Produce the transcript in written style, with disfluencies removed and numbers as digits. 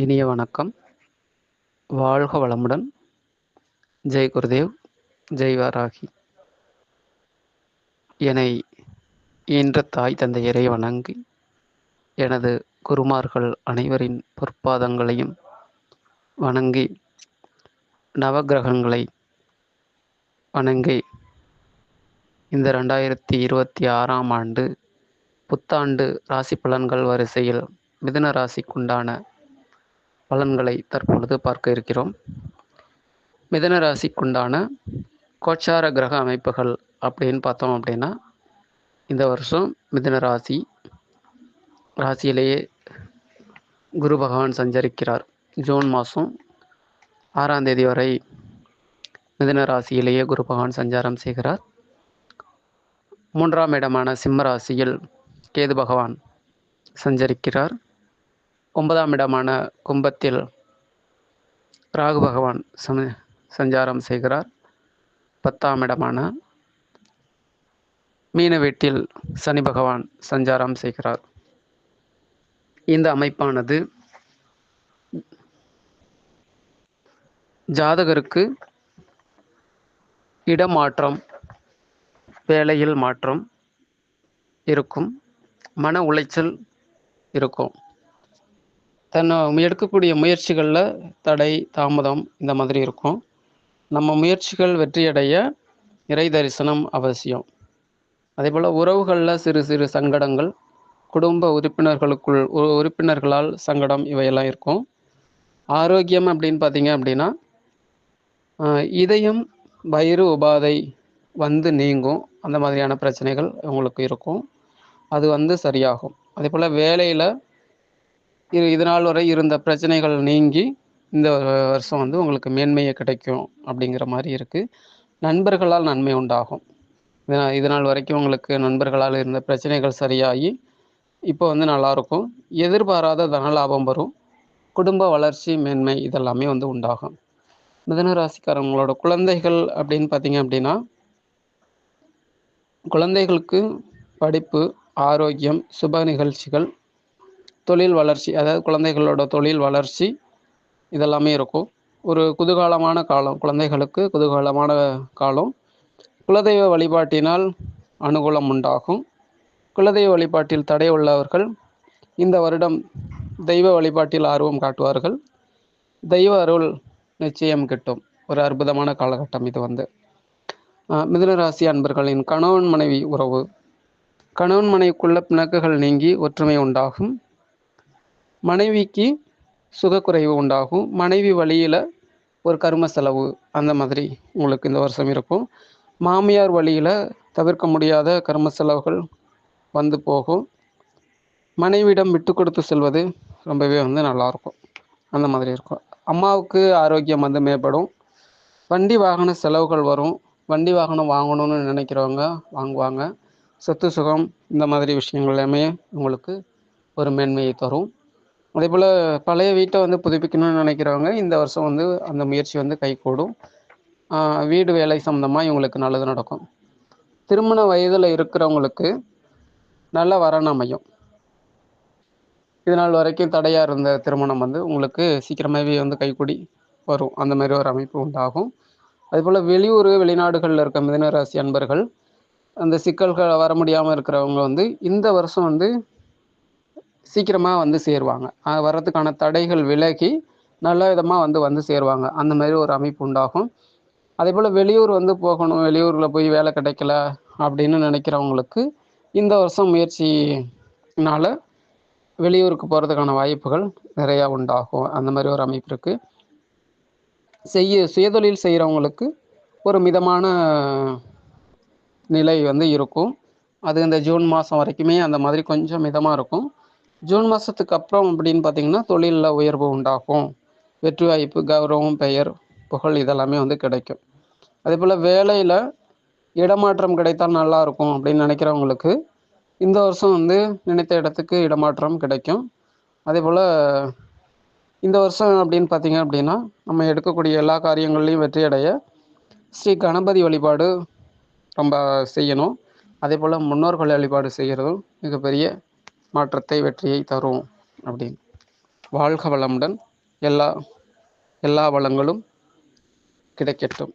இனிய வணக்கம். வாழ்க வளமுடன். ஜெய் குருதேவ், ஜெய் வாராகி. என்னை ஈன்ற தாய் தந்தையரை வணங்கி, எனது குருமார்கள் அனைவரின் பொற்பாதங்களையும் வணங்கி, நவக்கிரகங்களை வணங்கி, இந்த 2026ஆம் ஆண்டு புத்தாண்டு ராசி பலன்கள் வரிசையில் மிதுன ராசிக்குண்டான பலன்களை தற்பொழுது பார்க்க இருக்கிறோம். மிதுன ராசிக்குண்டான கோச்சார கிரக அமைப்புகள் அப்படின்னு பார்த்தோம் அப்படின்னா, இந்த வருஷம் மிதுன ராசியிலேயே குரு பகவான் சஞ்சரிக்கிறார். ஜூன் மாதம் 6ஆம் தேதி வரை மிதுன ராசியிலேயே குரு பகவான் சஞ்சாரம் செய்கிறார். 3ஆம் இடமான சிம்ம ராசியில் கேது பகவான் சஞ்சரிக்கிறார். 9ஆம் இடமான கும்பத்தில் ராகு பகவான் சஞ்சாரம் செய்கிறார். 10ஆம் இடமான மீன வீட்டில் சனி பகவான் சஞ்சாரம் செய்கிறார். இந்த அமைப்பானது ஜாதகருக்கு இடமாற்றம், வேலையில் மாற்றம் இருக்கும், மன உளைச்சல் இருக்கும், எடுக்கக்கூடிய முயற்சிகளில் தடை தாமதம் இந்த மாதிரி இருக்கும். நம்ம முயற்சிகள் வெற்றியடைய இறை தரிசனம் அவசியம். அதே போல் உறவுகளில் சிறு சிறு சங்கடங்கள், குடும்ப உறுப்பினர்களால் சங்கடம் இவையெல்லாம் இருக்கும். ஆரோக்கியம் அப்படின்னு பார்த்தீங்க அப்படின்னா, இதயம் வயிறு உபாதை வந்து நீங்கும். அந்த மாதிரியான பிரச்சனைகள் உங்களுக்கு இருக்கும், அது சரியாகும். அதே போல் வேலையில் இது நாள் வரை இருந்த பிரச்சனைகள் நீங்கி இந்த வருஷம் உங்களுக்கு மேன்மையை கிடைக்கும் அப்படிங்கிற மாதிரி இருக்குது. நண்பர்களால் நன்மை உண்டாகும். இது நாள் வரைக்கும் உங்களுக்கு நண்பர்களால் இருந்த பிரச்சனைகள் சரியாகி இப்போ நல்லாயிருக்கும். எதிர்பாராத தனலாபம் வரும். குடும்ப வளர்ச்சி, மேன்மை இதெல்லாமே உண்டாகும். மிதுன ராசிக்காரங்களோட குழந்தைகள் அப்படின்னு பார்த்தீங்க அப்படின்னா, குழந்தைகளுக்கு படிப்பு, ஆரோக்கியம், சுப நிகழ்ச்சிகள், தொழில் வளர்ச்சி, அதாவது குழந்தைகளோட தொழில் வளர்ச்சி இதெல்லாமே இருக்கும். ஒரு குதூகலமான காலம், குழந்தைகளுக்கு குதூகலமான காலம். குலதெய்வ வழிபாட்டினால் அனுகூலம் உண்டாகும். குலதெய்வ வழிபாட்டில் தடை உள்ளவர்கள் இந்த வருடம் தெய்வ வழிபாட்டில் ஆர்வம் காட்டுவார்கள். தெய்வ அருள் நிச்சயம் கிட்டும். ஒரு அற்புதமான காலகட்டம் இது. மிதுன ராசி அன்பர்களின் கணவன் மனைவி உறவு, கணவன் மனைவிக்குள்ள பிணக்குகள் நீங்கி ஒற்றுமை உண்டாகும். மனைவிக்கு சுகக்குறைவு உண்டாகும். மனைவி வழியில் ஒரு கர்ம செலவு அந்த மாதிரி உங்களுக்கு இந்த வருஷம் இருக்கும். மாமியார் வழியில் தவிர்க்க முடியாத கர்ம செலவுகள் வந்து போகும். மனைவியிடம் விட்டு கொடுத்து செல்வது ரொம்பவே நல்லாயிருக்கும். அந்த மாதிரி இருக்கும். அம்மாவுக்கு ஆரோக்கியம் மேம்படும். வண்டி வாகன செலவுகள் வரும். வண்டி வாகனம் வாங்கணும்னு நினைக்கிறவங்க வாங்குவாங்க. சொத்து சுகம் இந்த மாதிரி விஷயங்கள் எல்லாமே உங்களுக்கு ஒரு மேன்மையை தரும். அதே போல் பழைய வீட்டை புதுப்பிக்கணும்னு நினைக்கிறவங்க இந்த வருஷம் அந்த முயற்சி கைகூடும். வீடு வேலை சம்மந்தமாக இவங்களுக்கு நல்லது நடக்கும். திருமண வயதில் இருக்கிறவங்களுக்கு நல்ல வரன் அமையும். இது நாள் வரைக்கும் தடையாக இருந்த திருமணம் உங்களுக்கு சீக்கிரமாகவே கைகூடி வரும். அந்த மாதிரி ஒரு அமைப்பு உண்டாகும். அதேபோல் வெளியூர் வெளிநாடுகளில் இருக்க மிதுன ராசி அன்பர்கள் அந்த சிக்கல்கள் வர முடியாமல் இருக்கிறவங்க இந்த வருஷம் சீக்கிரமாக சேருவாங்க. வர்றதுக்கான தடைகள் விலகி நல்ல விதமாக வந்து சேருவாங்க. அந்த மாதிரி ஒரு அமைப்பு உண்டாகும். அதே போல் வெளியூர் போகணும், வெளியூரில் போய் வேலை கிடைக்கல அப்படின்னு நினைக்கிறவங்களுக்கு இந்த வருஷம் முயற்சினால் வெளியூருக்கு போகிறதுக்கான வாய்ப்புகள் நிறையா உண்டாகும். அந்த மாதிரி ஒரு அமைப்பு இருக்குது. சுயதொழில் செய்கிறவங்களுக்கு ஒரு மிதமான நிலை இருக்கும். அது இந்த ஜூன் மாதம் வரைக்குமே அந்த மாதிரி கொஞ்சம் மிதமாக இருக்கும். ஜூன் மாதத்துக்கு அப்புறம் அப்படின்னு பார்த்திங்கன்னா தொழிலில் உயர்வு உண்டாகும். வெற்றி வாய்ப்பு, கௌரவம், பெயர், புகழ் இதெல்லாமே கிடைக்கும். அதே போல் வேலையில் இடமாற்றம் கிடைத்தால் நல்லாயிருக்கும் அப்படின்னு நினைக்கிறவங்களுக்கு இந்த வருஷம் நினைத்த இடத்துக்கு இடமாற்றம் கிடைக்கும். அதே போல் இந்த வருஷம் அப்படின்னு பார்த்தீங்க அப்படின்னா நம்ம எடுக்கக்கூடிய எல்லா காரியங்கள்லையும் வெற்றியடைய ஸ்ரீ கணபதி வழிபாடு ரொம்ப செய்யணும். அதே போல் முன்னோர்கள் வழிபாடு செய்கிறதும் மிகப்பெரிய மாற்றத்தை, வெற்றியை தரும் அப்படின்னு. வாழ்க வளமுடன். எல்லா எல்லா வளங்களும் கிடைக்கட்டும்.